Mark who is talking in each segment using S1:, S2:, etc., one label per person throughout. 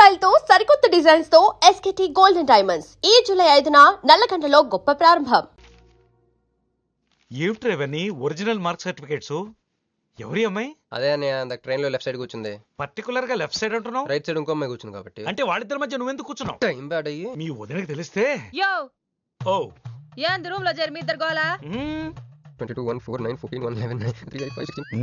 S1: Style తో సరికొత్త designs తో ఎస్కేటీ గోల్డెన్ డైమండ్స్ ఈ జూలై 5న నల్లకండలో గొప్ప ప్రారంభం.
S2: ఏమిట్రా ఇవన్నీ ఒరిజినల్ మార్క్ సర్టిఫికేట్స్? ఎవరి అమ్మాయి?
S3: అదే అన్నయ్య ట్రైన్ లో లెఫ్ట్ సైడ్ కూర్చుంది.
S2: పర్టికులర్ గా లెఫ్ట్ సైడ్ అంటున్నావు?
S3: రైట్ సైడ్ ఇంకో అమ్మాయి కూర్చుంది కాబట్టి.
S2: అంటే వాళ్ళిద్దరి మధ్య నువ్వెందుకు కూర్చున్నావు?
S3: టైం బ్యాడ్ అయ్యి
S2: మీ వదినకి తెలిస్తే
S4: యో
S2: ఓ
S4: ఏంది రూమ్ లో చేరి మీ ఇద్దరు గోలా?
S3: 22 1 4 9 14 1 11 3 8 5 16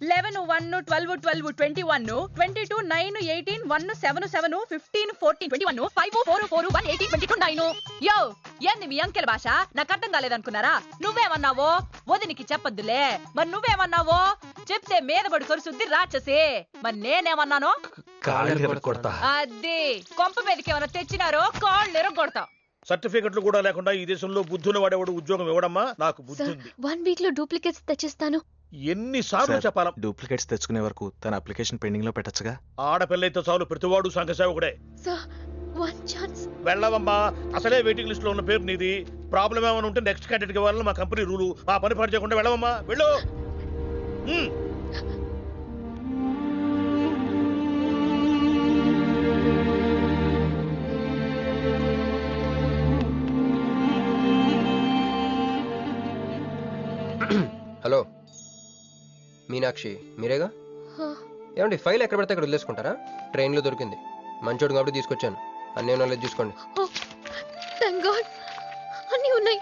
S4: 11 1 12 12 21 22 9 18 1 7 7 15 14 21 5 4 4 1 18 22 9. యో ఏంది మీ అంకెల్ భాష? నాకు అర్థం కాలేదనుకున్నారా? నువ్వేమన్నావో వదినికి చెప్పొద్దులే. మరి నువ్వేమన్నావో చెప్తే మీద పడి కరుసుద్ది రాక్షసి. మరి నేనేమన్నాను? అది కొంప మీదకి ఏమైనా తెచ్చినారో కాళ్ళు ఎరగొడతా.
S5: సర్టిఫికెట్లు కూడా లేకుండా ఈ దేశంలో బుద్ధుని వాడేవాడు ఉద్యోగం ఇవ్వడమ్మా? నాకు బుద్ధి ఉంది.
S6: 1 వీక్ లో డూప్లికేట్స్ తెచ్చిస్తాను.
S5: ఎన్నిసార్లు చెప్పాలా?
S7: డూప్లికేట్స్ తెచ్చుకునే వరకు తన అప్లికేషన్ పెండింగ్ లో పెట్టచ్చుగా.
S5: ఆడపిల్లైతే చాలు, ప్రతివాడు సంఘ సేవకుడే.
S6: Sir 1 chance.
S5: వెళ్ళవమ్మా, అసలే వెయిటింగ్ లిస్ట్ లో ఉన్న పేరు నీది. ప్రాబ్లం ఏమైనా ఉంటే నెక్స్ట్ క్యాండిడేట్ కి ఇవ్వాలని మా కంపెనీ రూలు. ఆ పని పాటు చేయకుండా వెళ్ళవమ్మా, వెళ్ళు.
S3: హలో మీనాక్షి, మీరేగా? ఏమండి ఫైల్ ఎక్కడ పడితే అక్కడ వదిలేసుకుంటారా? ట్రైన్ లో దొరికింది, మంచోడు కాబట్టి తీసుకొచ్చాను. అన్నీ ఉన్నాయో చూసుకోండి.
S6: థాంక్ గాడ్ అన్నీ ఉన్నాయి.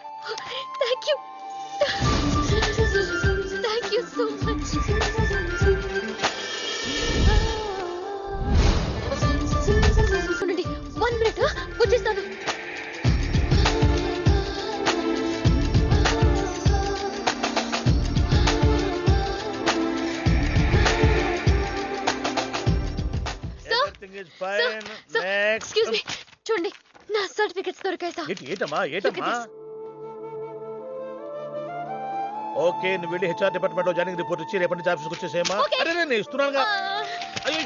S6: Thank you so much. 1 మినిట్ వచ్చేస్తాను. ఎక్స్క్యూజ్ మీ, చూడండి నా సర్టిఫికెట్స్ దొరికాయి సార్.
S5: ఏటమ్మా? ఓకే, నువ్వు వెళ్ళి హెచ్ఆర్ డిపార్ట్మెంట్ లో జాయినింగ్ రిపోర్ట్ ఇచ్చి రేపటి నుంచి ఆఫీస్కి వచ్చేసేమా. అరే నేను ఇస్తున్నానుగా.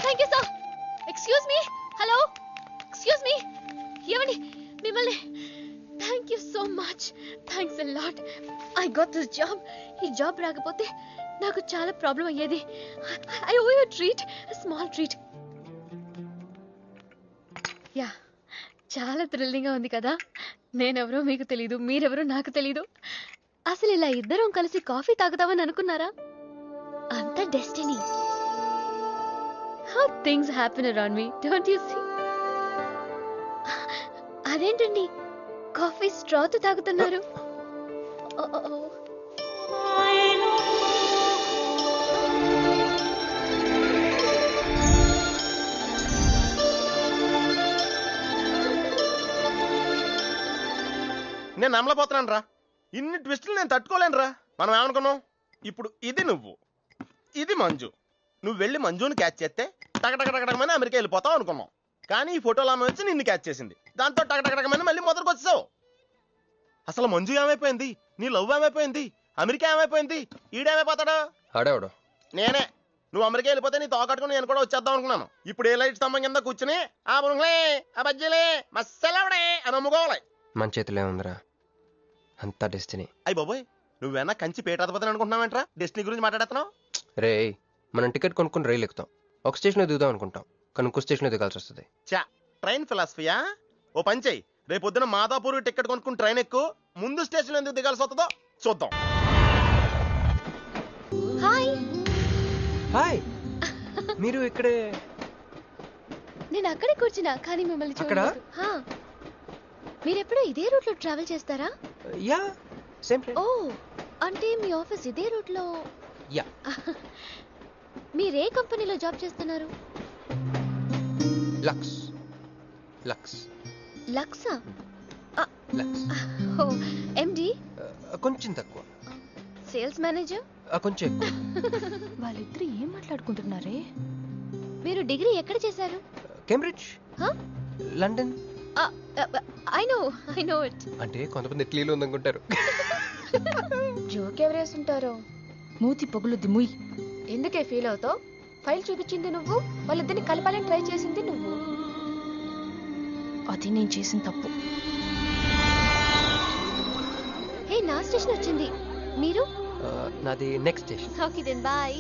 S6: Thank you sir. Excuse me, hello excuse me, ఏమండి మిమ్మల్ని. Thank you so much, thanks a lot. I got this job. ఈ జాబ్ రాకపోతే నాకు చాలా ప్రాబ్లం అయ్యేది. I owe you treat, small treat. Yeah, చాలా థ్రిల్లింగ్ గా ఉంది కదా. నేనెవరో మీకు తెలీదు, మీరెవరో నాకు తెలీదు. అసలు ఇలా ఇద్దరం కలిసి కాఫీ తాగుతామని అనుకున్నారా? అంత destiny. How things happen around me, don't you see? అదేంటండి కాఫీ స్ట్రాతో తాగుతున్నారు?
S8: నేను నమ్మలేకపోతున్నాను రా. ఇన్ని ట్విస్టులు నేను తట్టుకోలేను రా. మనం ఏమనుకున్నాం? ఇప్పుడు ఇది నువ్వు, ఇది మంజు. నువ్వు వెళ్ళి మంజుని క్యాచ్ చేస్తే టకటకటకటకమని అమెరికా వెళ్ళిపోతావు అనుకున్నాం. కానీ ఈ ఫోటోలో ఆమె వచ్చి నిన్ను క్యాచ్ చేసింది. దాంతో టకటకటకమని మళ్ళీ మొదటికి వచ్చావు. అసలు మంజు ఏమైపోయింది? నీ లవ్ ఏమైపోయింది? అమెరికా ఏమైపోయింది? ఈడేమైపోతాడు?
S3: ఆడేవాడు
S8: నేనే. నువ్వు అమెరికా వెళ్ళిపోతే నీ తోకట్టుకుని నేను కూడా వచ్చేద్దాం అనుకున్నాను. ఇప్పుడు ఏ లైట్ స్తంభం కింద కూర్చుని ఆ బుంగ్లే ఆ బజ్జీలే మస్సలవడే అని అమ్ముకోవాలి.
S3: మన చేతిలో ఏముందిరా, అంతా డెస్టినీ.
S8: అయ్యి బాబోయ్, నువ్వేనా కంచి పేటాధిపతిని అనుకుంటున్నావేంట్రా? డెస్టినీ గురించి మాట్లాడుతున్నావు?
S3: రే, మనం టికెట్ కొనుక్కుని రైలు ఎక్కుతాం. ఒక స్టేషన్ దిగుదాం అనుకుంటాం, కానీ ఇంకో స్టేషన్ దిగాల్సి వస్తుంది.
S8: చా, ట్రైన్ ఫిలాసఫియా? ఓ పని చెయ్యి, రేపు పొద్దున మాదాపూర్ టికెట్ కొనుక్కుని ట్రైన్ ఎక్కు. ముందు స్టేషన్ ఎందుకు దిగాల్సి వస్తుందో చూద్దాం.
S6: హాయ్.
S3: హాయ్, మీరు ఇక్కడే?
S6: నేను అక్కడే కూర్చున్నా, కానీ మిమ్మల్ని చూడలేదు. మీరెప్పుడు ఇదే రూట్ లో ట్రావెల్ చేస్తారా?
S3: Yeah, same train.
S6: ఓ, అంటే మీ ఆఫీస్ ఇదే రూట్ లో?
S3: యా.
S6: మీరే కంపెనీలో జాబ్ చేస్తున్నారు?
S3: లక్స్. లక్స్.
S6: లక్సా?
S3: లక్స్.
S6: Oh, MD?
S3: కొంచెం తక్కువ.
S6: Sales manager?
S3: కొంచెం ఎక్కువ.
S4: వాళ్ళిద్దరు ఏం మాట్లాడుకుంటున్నారే?
S6: మీరు డిగ్రీ ఎక్కడ చేశారు?
S3: Cambridge, London.
S6: I know it.
S3: అంటే కొంతమంది ఇటలీలో ఉందనుకుంటారు.
S6: జోక్ ఎవరేసుంటారో.
S4: మూతి పొగులు దిముయ్.
S6: ఎందుకే ఫీల్ అవుతావు? ఫైల్ చూపించింది నువ్వు, వాళ్ళిద్దరిని కలపాలని ట్రై చేసింది నువ్వు.
S4: అది నేను చేసిన తప్పు.
S6: హే, నా స్టేషన్ వచ్చింది. మీరు?
S3: నాది next station.
S6: Okay then bye.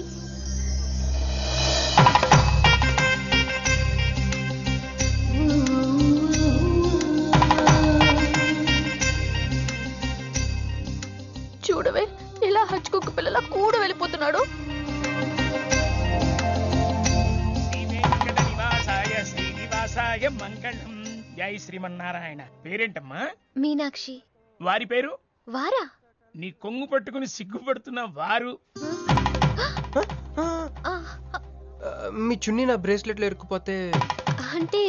S9: మంగళం జై శ్రీమన్నారాయణ. పేరేంటమ్మా?
S6: మీనాక్షి.
S9: వారి పేరు?
S6: వారా?
S9: నీ కొంగు పట్టుకుని సిగ్గుపడుతున్న వారు.
S6: ఆ,
S3: మీ చున్నీ నా బ్రేస్లెట్లో ఇరుక్కుపోతే
S6: అంటే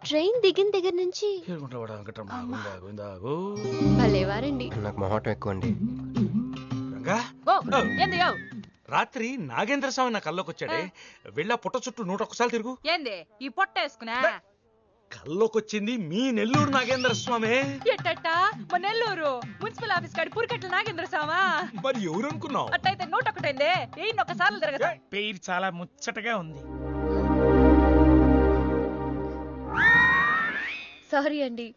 S6: ట్రైన్ దిగిన దగ్గర నుంచి భలేవారండి.
S3: నాకు మొహాటం ఎక్కువ అండి.
S2: రంగా
S4: ఓ ఏంది యో
S2: రాత్రి నాగేంద్ర స్వామి నా కల్లోకొచ్చాడే, వెళ్ళా పుట్ట చుట్టూ 101 తిరుగు.
S4: ఏంది ఈ పొట్ట వేసుకున్నా?
S2: కల్లోకొచ్చింది మీ నెల్లూరు నాగేంద్ర స్వామి.
S4: ఎట్టట మా నెల్లూరు మున్సిపల్ ఆఫీస్ కాడి పురికట్ల నాగేంద్ర స్వామా?
S2: మరి ఎవరు అనుకున్నావు?
S4: అట్టయితే 101 1 తిరగదా?
S9: పేరు చాలా ముచ్చటగా ఉంది.
S6: సారీ అండి,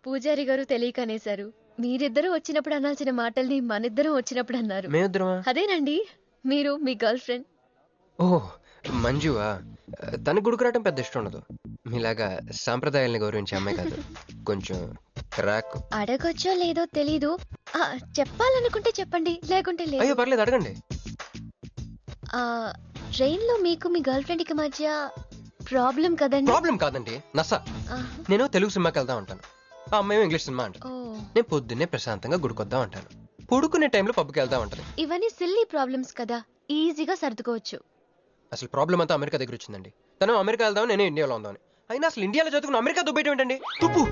S6: పూజారి గారు తెలియక అనేశారు. మీరిద్దరూ వచ్చినప్పుడు అనాల్సిన మాటల్ని మనిద్దరం వచ్చినప్పుడు అన్నారు.
S3: మేమిద్దరమా?
S6: అదేనండి, మీరు మీ గర్ల్ ఫ్రెండ్.
S3: ఓ మంజువా? తన గుడికి రావడం పెద్ద ఇష్టం ఉండదు. మీలాగా సాంప్రదాయాల్ని గౌరవించే అమ్మాయి కాదు, కొంచెం క్రాక్.
S6: అడగొచ్చో లేదో తెలీదు, చెప్పాలనుకుంటే చెప్పండి, లేకుంటే
S3: అయ్యో
S6: లేదు.
S3: పర్లేదు, అడగండి.
S6: ట్రైన్ లో మీకు మీ గర్ల్ ఫ్రెండ్ కి మధ్య ప్రాబ్లం కదండి?
S3: ప్రాబ్లం కాదండి, నస. నేను తెలుగు సినిమాకి వెళ్దాం అంటాను, ఆ అమ్మాయి ఇంగ్లీష్ సినిమా అంట.
S6: ఓ,
S3: నేను పొద్దున్నే ప్రశాంతంగా గుడికొద్దాం అంటాను, పడుకునే టైంలో పబ్కి వెళ్దాం అంటది.
S6: ఇవన్నీ సిల్లీ ప్రాబ్లమ్స్ కదా, ఈజీగా సర్దుకోవచ్చు.
S3: అసలు ప్రాబ్లం అంతా అమెరికా దగ్గర వచ్చిందండి. తను అమెరికా వెళ్దాం, నేను ఇండియాలో ఉందామని. అయినా అసలు ఇండియాలో చదువుకుని అమెరికా దుబ్బేయటం ఏంటండి? తుప్పు.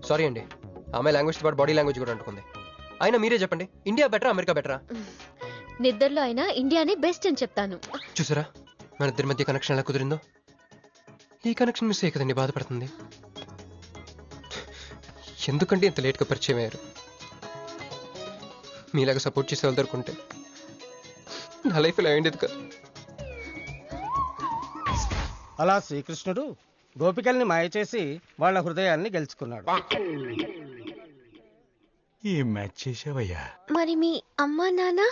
S3: సారీ అండి, ఆమె లాంగ్వేజ్ పాటు బాడీ లాంగ్వేజ్ కూడా అంటుకుంది. అయినా మీరే చెప్పండి, ఇండియా బెటరా అమెరికా బెటరా?
S6: నిద్రలో అయినా ఇండియానే బెస్ట్ అని చెప్తాను.
S3: చూసారా మన ఇద్దరి మధ్య కనెక్షన్ ఎలా కుదిరిందో? ఈ కనెక్షన్ మిస్ అయ్యి కదండి బాధపడుతుంది. ఎందుకంటే ఇంత లేట్గా పరిచయం అయ్యారు? మీలాగా సపోర్ట్ చేసే వాళ్ళు దొరుకుంటే నా లైఫ్ ఇలా అయ్యేది కదా.
S10: అలా శ్రీకృష్ణుడు గోపికల్ని మాయ చేసి వాళ్ళ హృదయాల్ని గెలుచుకున్నాడు.
S2: ఈ మ్యాచ్ చేసావయ్యా.
S6: మరి మీ అమ్మా నాన్న?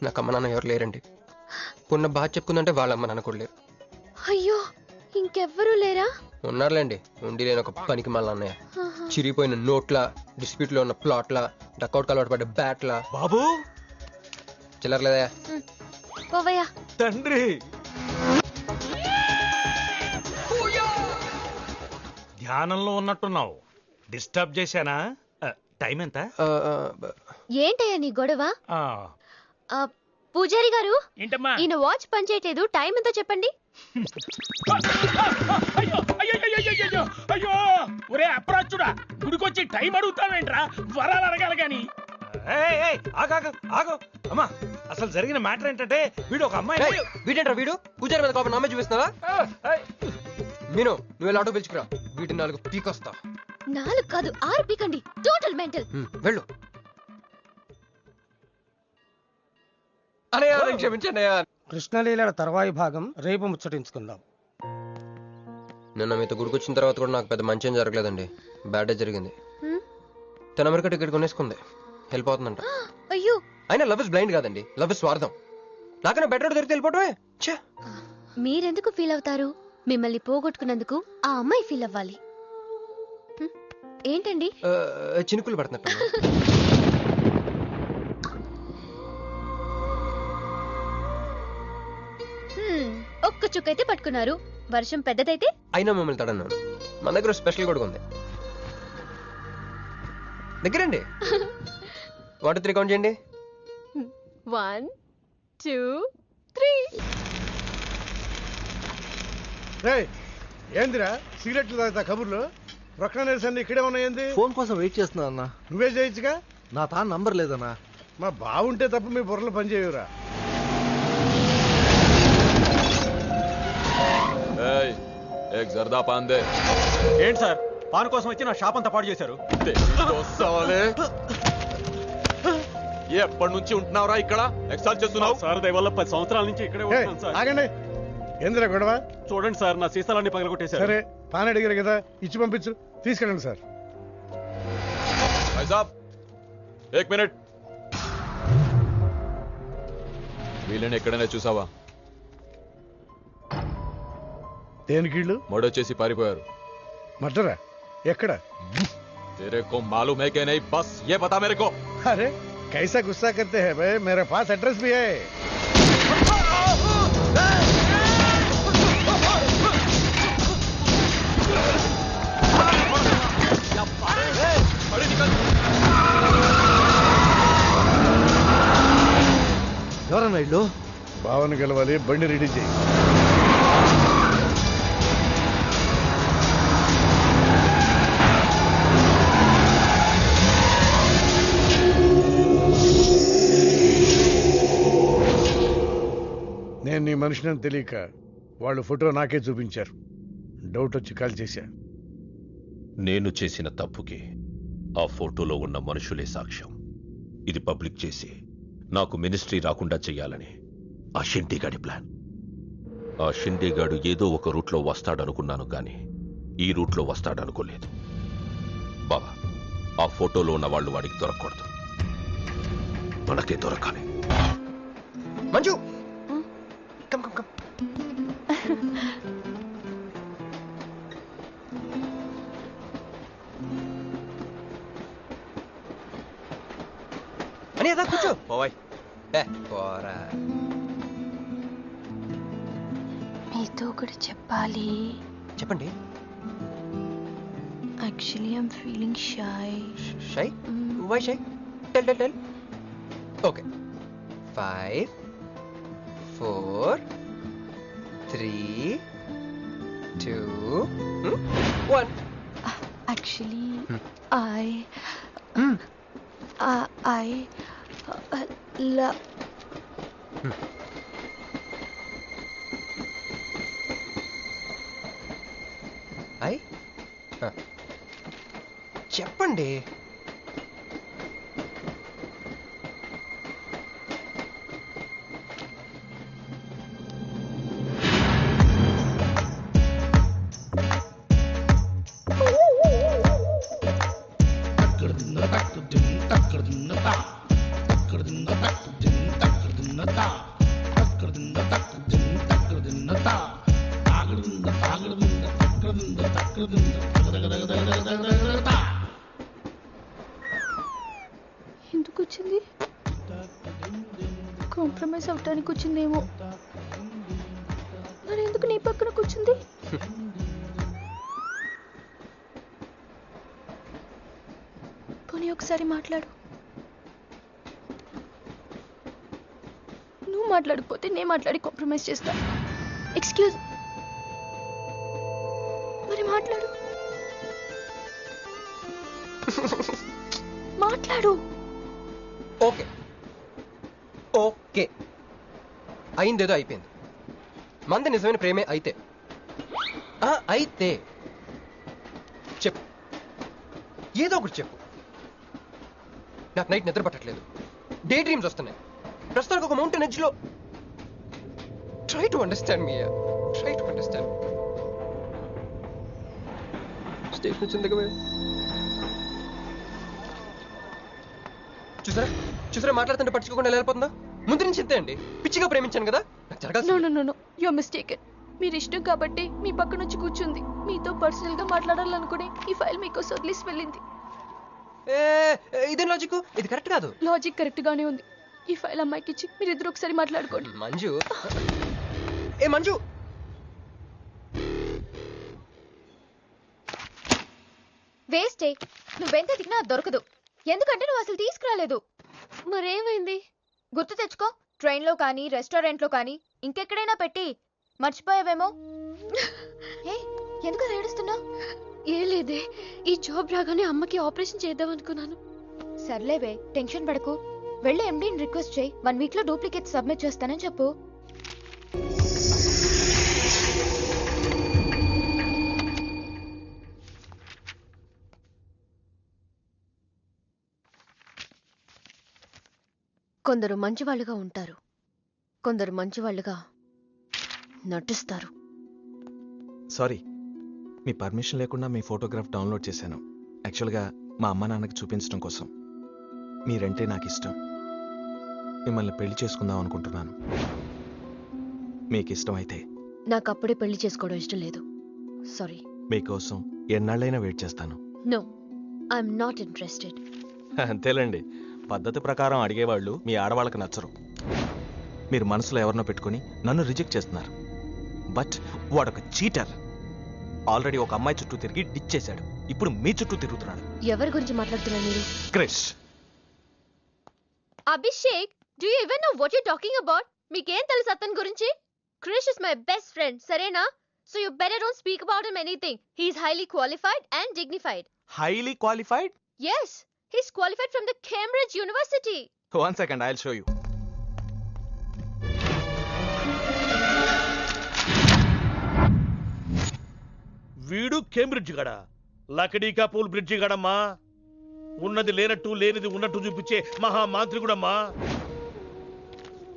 S3: నాకు అమ్మ నాన్న ఎవరు లేరండి. పున్న బాగా చెప్పుకుందంటే వాళ్ళ అమ్మ నాన్న కూడా లేరు.
S6: అయ్యో, ఇంకెవ్వరూ లేరా?
S3: ఉన్నారులేండి, ఉండి లేని ఒక పనికి మళ్ళీ అన్నయ్య. చిరిగిపోయిన నోట్ల, డిస్ప్యూట్ లో ఉన్న ప్లాట్ల, డక్అవుట్ అలవాటు పడ్డ బ్యాట్ల.
S2: బాబు
S3: చిల్లర్లేదా?
S6: పోవయ్యా.
S2: తండ్రి, ధ్యానంలో ఉన్నట్టున్నావు, డిస్టర్బ్ చేశానా? టైం ఎంత?
S6: ఏంటయ్యా నీ గొడవ? పూజారి గారు,
S9: ఏంటమ్మా?
S6: ఈయన వాచ్ పనిచేయట్లేదు, టైం ఎంతో చెప్పండి.
S9: అయ్యో అయ్యో అయ్యో అయ్యో, ఒరే అప్రాచుడా, గుడికొచ్చి టైం అడుగుతావేంట్రా? వరాలు అడగాలి గాని.
S2: ఆగు అమ్మా, అసలు జరిగిన మ్యాటర్ ఏంటంటే వీడు ఒక అమ్మాయి.
S3: వీడేంట్రా వీడు? పూజారి మీద కోపం నమ్మే చూపిస్తున్నావా? మీను, నువ్వు ఆటో పిలుచుకురా, వీటిని 4 పీకొస్తా.
S6: 4 కాదు 6 పీకండి, టోటల్ మెంటల్.
S3: వెళ్ళు. అన్నయ్య క్షమించండి.
S10: కృష్ణలీలల తర్వాయి భాగం రేపు ముచ్చటించుకుందాం.
S3: నిన్న మీతో గుడికొచ్చిన తర్వాత కూడా నాకు పెద్ద మంచి ఏం జరగలేదండి, బ్యాడే జరిగింది. తన అమెరికా టికెట్ కొనేసుకుంది, వెళ్ళిపోతుందంట.
S6: అయ్యో,
S3: అయినా లవ్ ఇస్ బ్లైండ్ కాదండి, లవ్ ఇస్ స్వార్థం. నాకన్నా బెటర్ దొరికి వెళ్ళిపోవటమే.
S6: మీరెందుకు ఫీల్ అవుతారు? మిమ్మల్ని పోగొట్టుకున్నందుకు ఆ అమ్మాయి ఫీల్ అవ్వాలి. ఏంటండి?
S3: చినుకులు పడుతున్నట్టు.
S6: ఒక్క చుక్కైతే పట్టుకున్నారు, వర్షం పెద్దదైతే?
S3: అయినా మిమ్మల్ని తడన్నాను, మన దగ్గర స్పెషల్ కూడా ఉంది. దగ్గరండి. 1 2 3 కౌంట్ చేయండి.
S6: 1 2 3.
S8: ఏందిరా సిగరెట్లు తాగుతా కబుర్లు? ప్రొక్లనేషన్ ఇక్కడే ఉన్నాయండి.
S7: ఫోన్ కోసం వెయిట్ చేస్తున్నా అన్న.
S8: నువ్వే చేయొచ్చుగా.
S7: నా తాను నంబర్ లేదన్నా.
S8: మా బాగుంటే తప్ప మీ బుర్రలు పనిచేయవురా.
S7: ఏంటి సార్, పాన్ కోసం వచ్చి నా షాప్ అంతా పాడు చేశారు. ఎప్పటి నుంచి ఉంటున్నావురా ఇక్కడ? ఎక్సైజ్ చేస్తున్నావు సార్? దయవల్ల 10 సంవత్సరాల నుంచి ఇక్కడే ఉంటున్నాను సార్.
S8: ఆగండి, ఏందిరా గొడవ?
S7: చూడండి సార్, నా సీసాలన్నీ పగలగొట్టేశారు.
S8: సరే, పాన్ అడిగారు కదా, ఇచ్చి పంపించు, తీసుకెళ్ళండి సార్.
S11: एक मिनिट, వీళ్ళని ఎక్కడైనా చూసావా?
S8: దేనికి వీళ్ళు?
S11: మర్డర్ పారిపోయారు.
S8: మర్డరా? ఎక్కడ?
S11: तेरे को मालूम है कि नहीं? बस ये बता मेरे को.
S8: अरे कैसा गुस्सा करते हैं भाई, मेरे पास एड्रेस भी है. ఎవరన్నా ఇల్లు?
S5: భావన గెలవాలి, బండి రెడీ చేయి. నేను నీ మనిషిని తెలియక వాళ్ళు ఫోటో నాకే చూపించారు. డౌట్ వచ్చి కాల్ చేశా.
S12: నేను చేసిన తప్పుకి ఆ ఫోటోలో ఉన్న మనుషులే సాక్ష్యం. ఇది పబ్లిక్ చేసి నాకు మినిస్ట్రీ రాకుండా చెయ్యాలని ఆ షిండేగాడి ప్లాన్. ఆ షిండేగాడు ఏదో ఒక రూట్లో వస్తాడనుకున్నాను కానీ ఈ రూట్లో వస్తాడనుకోలేదు. బాబా, ఆ ఫోటోలో ఉన్న వాళ్ళు వాడికి దొరకకూడదు, మనకే దొరకాలి.
S3: Manju come come come. అని అదా కూర్చో.
S11: పోవాయ్.
S3: పోరా.
S6: మీతో ఒకటి చెప్పాలి.
S3: చెప్పండి.
S6: Actually I'm feeling shy.
S3: Shy? Why shy? Tell tell tell. Okay. 5 4 3 2 1.
S6: Actually, I love.
S3: చెప్పండి.
S6: ఎందుకు వచ్చింది? కాంప్రమైజ్ అవటానికి వచ్చిందేమో. మరి ఎందుకు నీ పక్కన కూర్చుంది? పోనీ ఒకసారి మాట్లాడు. నువ్వు మాట్లాడకపోతే నేను మాట్లాడి కాంప్రమైజ్ చేస్తా. ఎక్స్క్యూజ్. మరి మాట్లాడు. మాట్లాడు.
S3: ఓకే ఓకే, అయిందేదో అయిపోయింది. మంది నిజమైన ప్రేమే అయితే అయితే చెప్పు, ఏదో ఒకటి చెప్పు. నాకు నైట్ నిద్ర పట్టట్లేదు, డే డ్రీమ్స్ వస్తున్నాయి. ప్రస్తుతానికి ఒక మౌంటైన్ ఎడ్జ్లో. Try to understand me, try to understand. Station వచ్చింది దగ్గర. చూసారా చూసారా, మాట్లాడుతుంటే పట్టించుకోకుండా వెళ్ళిపోతుందా? ముందు నుంచి ఇంతే అండి, పిచ్చిగా ప్రేమించాను కదా.
S6: No you're mistaken. మీరు ఇష్టం కాబట్టి మీ పక్క నుంచి కూర్చుంది. మీతో పర్సనల్ గా మాట్లాడాలనుకుని ఈ ఫైల్ మీకోసం వదిలేసి వెళ్ళింది.
S3: ఇదేం లాజిక్? ఇది కరెక్ట్ కాదు.
S6: లాజిక్ కరెక్ట్ గానే ఉంది. ఈ ఫైల్ అమ్మాయికి ఇచ్చి మీరిద్దరు ఒకసారి మాట్లాడుకోండి.
S3: మంజు, మంజు,
S6: వేస్టే. నువ్వెంత దిగినా దొరకదు. ఎందుకంటే నువ్వు అసలు తీసుకురాలేదు. మరేమైంది? గుర్తు తెచ్చుకో. ట్రైన్ లో కానీ, రెస్టారెంట్ లో కానీ, ఇంకెక్కడైనా పెట్టి మర్చిపోయావేమో. ఎందుకు ఏడుస్తున్నావు? ఏ లేదే, ఈ జాబ్ రాగానే అమ్మకి ఆపరేషన్ చేద్దాం అనుకున్నాను. సర్లేవే, టెన్షన్ పడకు. వెళ్ళి ఎండీని రిక్వెస్ట్ చేయి. 1 వీక్ లో డూప్లికేట్ సబ్మిట్ చేస్తానని చెప్పు. కొందరు మంచివాళ్ళుగా ఉంటారు, కొందరు మంచివాళ్ళుగా నటిస్తారు.
S2: సారీ, మీ పర్మిషన్ లేకుండా మీ ఫోటోగ్రాఫ్ డౌన్లోడ్ చేశాను. యాక్చువల్గా మా అమ్మ నాన్నకి చూపించడం కోసం. మీరంటే నాకు ఇష్టం. మిమ్మల్ని పెళ్లి చేసుకుందాం అనుకుంటున్నాను. మీకు ఇష్టం అయితే.
S6: నాకు అప్పుడే పెళ్లి చేసుకోవడం ఇష్టం లేదు. సారీ.
S2: మీకోసం ఎన్నాళ్ళైనా వెయిట్ చేస్తాను.
S6: No, I'm not interested.
S2: అంతేలేండి, పద్ధతి ప్రకారం అడిగేవాళ్ళు మీ ఆడవాళ్ళకి నచ్చరు. మీరు మనసులో ఎవరినో పెట్టుకుని నన్ను రిజెక్ట్ చేస్తున్నారు. బట్ వాడొక చీటర్. ఆల్రెడీ ఒక అమ్మాయి చుట్టూ తిరిగి డిచ్ చేశాడు. ఇప్పుడు మీ చుట్టూ తిరుగుతున్నాడు.
S6: ఎవరి గురించి మాట్లాడుతున్నారు మీరు?
S2: Krish.
S6: Abhishek, do you even know what you're talking about? మీకేం తెలుసు అతని గురించి? Krish is my best friend, సరేనా? So you better don't speak about him anything. He is highly qualified and dignified.
S2: Highly qualified?
S6: Yes, he's qualified from the Cambridge University.
S2: 1 second, I'll show you.
S5: వీడు Cambridge గడ, లకడీకా pool bridge గడమ్మా. ఉన్నది లేనట్టు లేనిది ఉన్నట్టు చూపించే మహామాంత్రికుడమ్మా.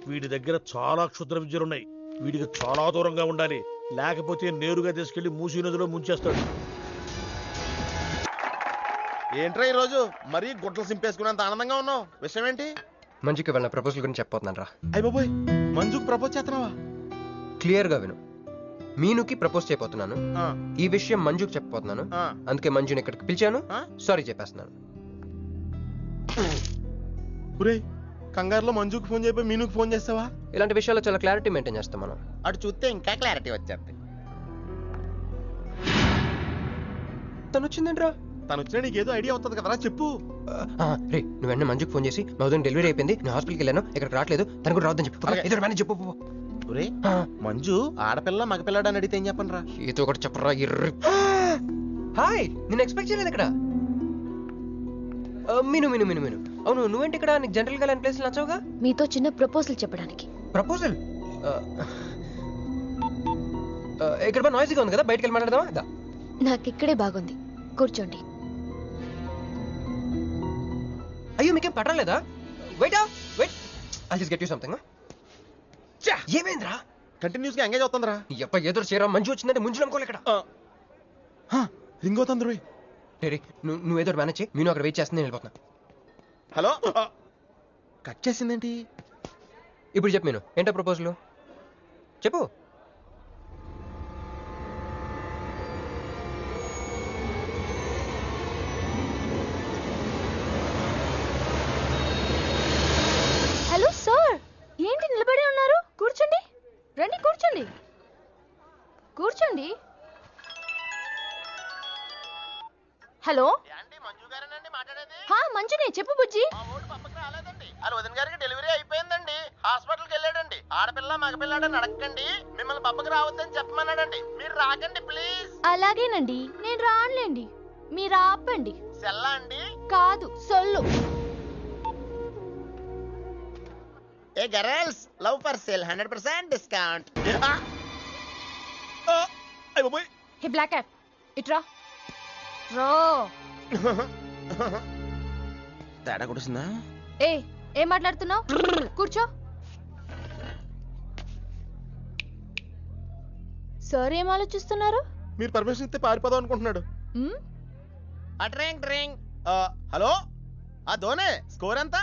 S5: వీడి దగ్గర చాలా క్షుద్ర విద్యలున్నాయి. వీడికి చాలా దూరంగా ఉండాలి, లేకపోతే నేరుగా తీసుకెళ్లి మూసీ నదిలో ముంచేస్తాడు.
S8: ఏంట్రా ఈరోజు మరీ గుడ్డలు సింపేసుకున్నంత ఆనందంగా ఉన్నావు? విషయం ఏంటి?
S3: మంజుకి వెళ్ళిన ప్రపోజల్ గురించి చెప్పబోతున్నాను రా.
S8: అయ్య బాబోయ్, మంజుకు ప్రపోజ్ చేస్తున్నావా?
S3: క్లియర్గా విను. మీనుకి ప్రపోజ్ చేయబోతున్నాను. ఈ విషయం మంజుకి చెప్పబోతున్నాను. అందుకే మంజుని ఇక్కడికి పిలిచాను. సారీ చెప్పేస్తున్నాను.
S8: కంగారులో మంజుకి ఫోన్ చేయబోయి మీనుకి ఫోన్ చేస్తావా?
S3: ఇలాంటి విషయాల్లో చాలా క్లారిటీ మెయింటైన్ చేస్తాం మనం.
S8: అటు చూస్తే ఇంకా క్లారిటీ వచ్చేది.
S3: తను వచ్చిందేంట్రా?
S8: తను వచ్చినా నీకేదో ఐడియా అవుతుంది కదరా, చెప్పు.
S3: రే, నువ్వు వెంటనే మంజుకి ఫోన్ చేసి మా ఉదయం డెలివరీ అయిపోయింది, నేను హాస్పిటల్కి వెళ్ళాను, ఇక్కడికి రావట్లేదు, తను కూడా రావద్దని చెప్పు. ఏదో మేనేజ్ చెప్పు.
S8: మంజు ఆడపిల్ల మగపిల్లాడు అని అడిగితే ఏం చెప్పను రా?
S3: ఏదో ఒకటి చెప్పరా. హాయ్, నేను ఎక్స్పెక్ట్ చేయలేదు ఇక్కడ. మీను మీను మీను మీను అవును, నువ్వేంటి ఇక్కడ? నీకు జనరల్ గా ఇలాంటి ప్లేస్ నచ్చవుగా?
S6: మీతో చిన్న ప్రపోజల్ చెప్పడానికి.
S3: ప్రపోజల్? ఇక్కడ బాగా నాయిసీగా ఉంది కదా, బయటకు వెళ్ళి మాట్లాడదామా?
S6: నాకు ఇక్కడే బాగుంది, కూర్చోండి.
S3: అయ్యో, మీకేం పట్టలేదా? Wait I just get you something. ఏమైందిరా?
S8: కంటిన్యూస్ గా ఎంగేజ్ అవుతుందిరా.
S3: ఎప్ప ఏదో చేరా, మంజు వచ్చిందంటే ముంజు నమ్ముకోలే ఇక్కడ.
S8: రింగ్ అవుతుంది రోయ్.
S3: రే, నువ్వు ఏదో మేనేజ్ చేయి, నేను అక్కడ వెయిట్ చేస్తుంది, నేను వెళ్ళిపోతున్నా.
S8: హలో, కట్ చేసిందేంటి?
S3: ఇప్పుడు చెప్పు మీను, ఏంటో ప్రపోజల్ చెప్పు.
S6: హలో సార్, ఏంటి నిలబడి ఉన్నారు? కూర్చోండి, రండి కూర్చోండి. కూర్చోండి. హలో, మంజునే, చెప్పు బుజ్జి.
S8: వదిన గారికి డెలివరీ అయిపోయిందండి, హాస్పిటల్కి వెళ్ళాడండి. ఆడపిల్ల మగపిల్లాడని అడగండి, మిమ్మల్ని పప్పకి రావద్దని చెప్పమన్నాడండి. మీరు రాకండి ప్లీజ్.
S6: అలాగేనండి, నేను రానులేండి, మీరు ఆపండి.
S8: సెల్లా అండి?
S6: కాదు, సొల్లు.
S8: Hey girls, love for sale 100% discount.
S6: Hey black cat, ఇట్రా. రో.
S8: తేడా కొడుతుందా?
S6: ఏం మాట్లాడుతున్నావు? కూర్చో. సార్ ఏం ఆలోచిస్తున్నారు?
S8: మీరు పర్మిషన్ ఇస్తే పారిపోదాం అనుకుంటున్నాడు. హలో, ఆ ధోనే స్కోర్ ఎంత?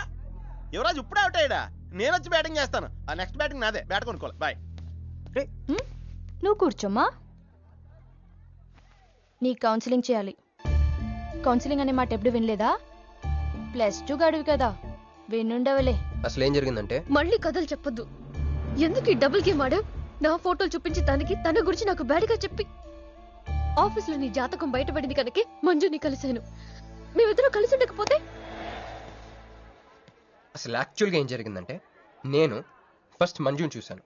S8: యువరాజ్ ఇప్పుడే అవుట్ అయ్యాడా? నేను వచ్చి బ్యాటింగ్ చేస్తాను. ఆ నెక్స్ట్ బ్యాటింగ్ నాదే. బ్యాట్ కొనుక్కోవాలి. బాయ్.
S6: నువ్వు కూర్చోమ్మా. నీ కౌన్సిలింగ్ చేయాలి. కౌన్సిలింగ్ అనే మాట ఎప్పుడు వినలేదా? +2 గడివి కదా, వినుండవలే.
S3: అసలు ఏం జరిగిందంటే,
S6: మళ్ళీ కథలు చెప్పొద్దు. ఎందుకు ఈ డబుల్ గేమ్ ఆడావు? నా ఫోటోలు చూపించి తన గురించి నాకు బ్యాడ్గా చెప్పి ఆఫీస్లో నీ జాతకం బయటపడింది కనుకే మంజుని కలిశాను. మేమిద్దరం కలిసి ఉండకపోతే?
S3: అసలు యాక్చువల్గా ఏం జరిగిందంటే, నేను ఫస్ట్ మంజుని చూశాను.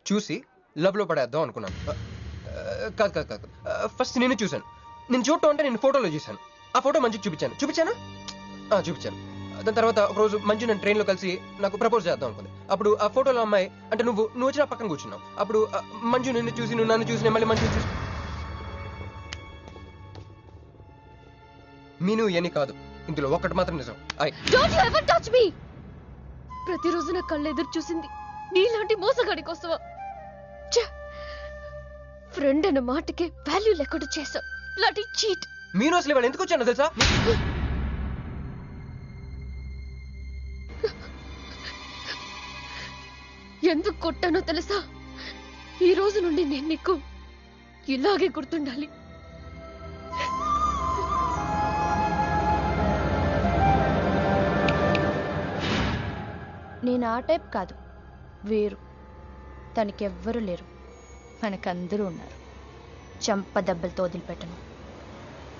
S3: చూసి లవ్లో పడేద్దాం అనుకున్నాను. కాదు, ఫస్ట్ నేను చూశాను. నేను చూడటం అంటే నేను ఫోటోలో చూశాను. ఆ ఫోటో మంజుకి చూపించాను. దాని తర్వాత ఒకరోజు మంజు నేను ట్రైన్లో కలిసి నాకు ప్రపోజ్ చేద్దాం అనుకుంది. అప్పుడు ఆ ఫోటోలో అమ్మాయి అంటే నువ్వు వచ్చి నా పక్కన కూర్చున్నావు. అప్పుడు మంజు నిన్ను చూసి, నువ్వు నన్ను చూసి, మళ్ళీ మంజు చూసి. మీను ఇవన్నీ కాదు, ఇందులో ఒక్కటి మాత్రం నిజం.
S6: Don't you ever touch me! ప్రతిరోజు నా కళ్ళు ఎదురు చూసింది నీలాంటి మోసగాడి కోసమా? ఫ్రెండ్ అన్న మాటకే వాల్యూ లేకుండా చేసా. లాంటి చీట్.
S3: మీను అసలు ఇవాళ ఎందుకు వచ్చానో తెలుసా?
S6: ఎందుకు కొట్టానో తెలుసా? ఈ రోజు నుండి నేను నీకు ఇలాగే గుర్తుండాలి. నేను ఆ టైప్ కాదు, వేరు. తనకెవ్వరూ లేరు, మనకందరూ ఉన్నారు. చంప దెబ్బలతో వదిలిపెట్టను.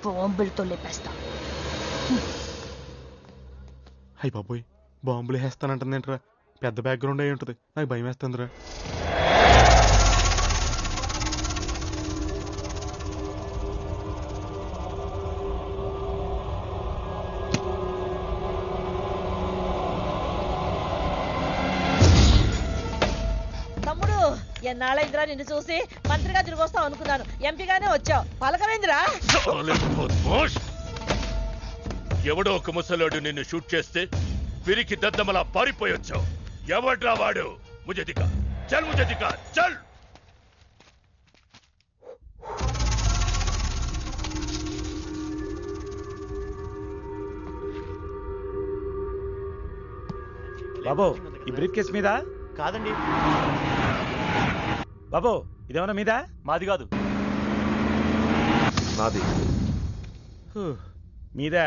S6: బాంబులతో లేపేస్తా.
S8: అయ్యి బాబోయ్, బాంబులు వేస్తానంటుందేంట్రా? పెద్ద బ్యాక్గ్రౌండ్ అయి ఉంటుంది, నాకు భయం వేస్తుందిరా.
S13: తమ్ముడు, ఎన్నాళ్ళైందిరా నిన్ను చూసి? మంత్రిగా తిరిగి వస్తావు అనుకున్నాను, ఎంపీగానే వచ్చావు. పలకమైందిరా?
S5: ఎవడో ఒక ముసలోడు నిన్ను షూట్ చేస్తే పిరికి దద్దమలా పారిపోయొచ్చావు. ఎవడ్రా వాడు? ముజే దిఖా, చల్ ముజే దిఖా, చల్.
S9: బాబు, ఈ బ్రీఫ్ కేస్ మీద?
S5: కాదండి
S9: బాబు, ఇదేమన్నా మీద?
S5: మాది కాదు.
S11: నాది.
S9: మీద.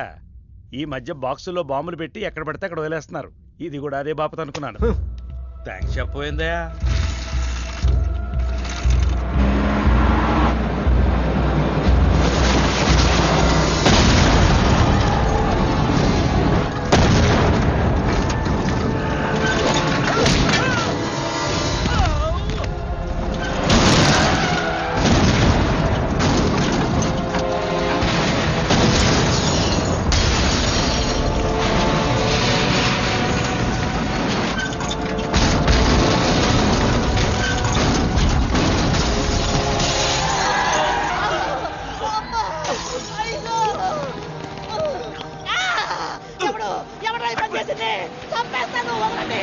S9: ఈ మధ్య బాక్సుల్లో బాంబులు పెట్టి ఎక్కడ పడితే అక్కడ వదిలేస్తున్నారు. ఇది కూడా అదే బాపత అనుకున్నాను. థ్యాంక్స్ చెప్పపోయిందా?
S13: ఎవడో ఈ పని చేసింది? చంపేస్తాను, వదలండి.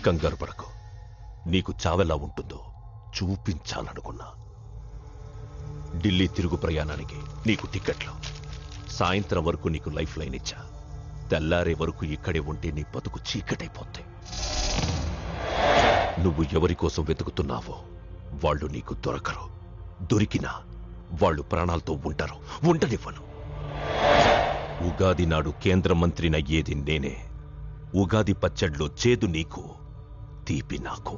S12: కంగారు పడకు. నీకు చావెలా ఉంటుందో చూపించాలనుకున్నా. ఢిల్లీ తిరుగు ప్రయాణానికి నీకు టికెట్లు. సాయంత్రం వరకు నీకు లైఫ్ లైన్ ఇచ్చా. తెల్లారే వరకు ఇక్కడే ఉంటే నీ బతుకు చీకటైపోతే. నువ్వు ఎవరి కోసం వెతుకుతున్నావో వాళ్ళు నీకు దొరకరు. దొరికినా వాళ్ళు ప్రాణాలతో ఉంటారు. ఉండనివ్వను. ఉగాది నాడు కేంద్ర మంత్రినయ్యేది నేనే. ఉగాది పచ్చడిలో చేదు నీకు, తీపి నాకు.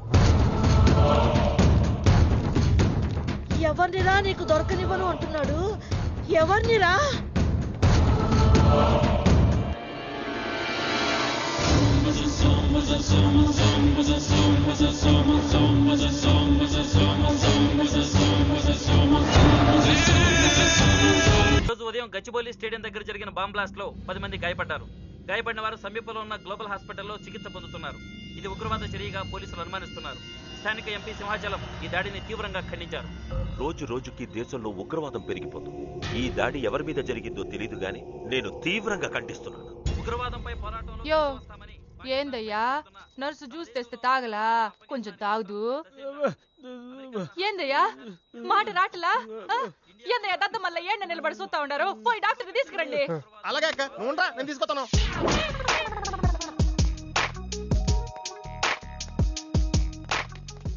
S13: ఎవరినిరా నీకు దొరకనివ్వను అంటున్నాడు? ఎవరినిరా?
S14: రోజు ఉదయం గచ్చిబౌలి స్టేడియం దగ్గర జరిగిన బాంబ్ బ్లాస్ట్ లో 10 మంది గాయపడ్డారు. గాయపడిన వారు సమీపంలో ఉన్న గ్లోబల్ హాస్పిటల్లో చికిత్స పొందుతున్నారు. ఇది ఉగ్రవాద చర్యగా పోలీసులు అనుమానిస్తున్నారు. స్థానిక ఎంపీ సింహాచలం ఈ దాడిని తీవ్రంగా ఖండించారు.
S12: రోజు రోజుకి దేశంలో ఉగ్రవాదం పెరిగిపోతుంది. ఈ దాడి ఎవరి మీద జరిగిందో తెలియదు గాని నేను తీవ్రంగా ఖండిస్తున్నాను.
S14: ఉగ్రవాదంపై పోరాటంలో
S4: యో ఏందయ్యా, నర్సు జ్యూస్ తెస్తే తాగలా? కొంచెం తాగుదు. ఏందయ్యా మాట రాటలా? ఏందయ్యా దద్ద మళ్ళీ ఏండ నిలబడి చూస్తా ఉండారు? పోయి డాక్టర్ తీసుకురండి.
S8: అలాగే అక్క, నువ్వు ఉండరా, నేను తీసుకొస్తాను.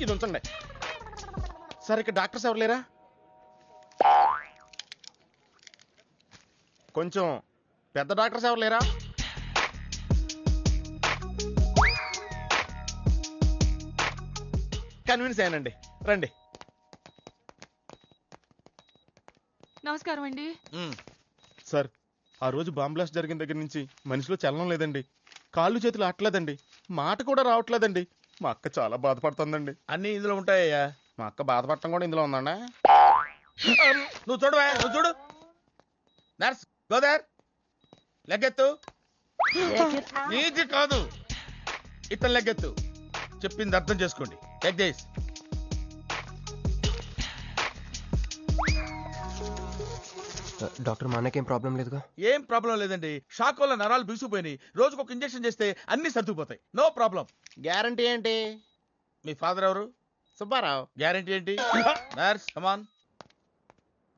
S8: ఇది ఉంచండి. సరే, ఇక్కడ డాక్టర్స్ ఎవరు లేరా? కొంచెం పెద్ద డాక్టర్స్ ఎవరు లేరా? కన్విన్స్ అయ్యానండి, రండి.
S4: నమస్కారం అండి.
S8: సార్, ఆ రోజు బాంబ్ బ్లాస్ట్ జరిగిన దగ్గర నుంచి మనిషిలో చలనం లేదండి. కాళ్ళు చేతులు ఆటలేదండి, మాట కూడా రావట్లేదండి. మా అక్క చాలా బాధపడుతుందండి.
S5: అన్ని ఇందులో ఉంటాయ్యా.
S8: మా అక్క బాధపడటం కూడా ఇందులో ఉందండి.
S5: నువ్వు చూడవా, నువ్వు చూడు. నర్స్ గోదర్, లెగ్గెత్తు. నీది కాదు, ఇతను లెగ్గెత్తు. చెప్పింది అర్థం చేసుకోండి. Take this.
S3: డాక్టర్, మా అన్నకేం ప్రాబ్లం లేదుగా?
S5: ఏం ప్రాబ్లం లేదండి. షాక్ వల్ల నరాలు బిగుసిపోయినాయి. రోజుకు ఒక ఇంజెక్షన్ చేస్తే అన్ని సర్దుకుపోతాయి. No problem.
S8: గ్యారంటీ ఏంటి?
S5: మీ ఫాదర్ ఎవరు?
S8: సుబ్బారావు.
S5: గ్యారంటీ ఏంటి? నర్స్ కమాన్.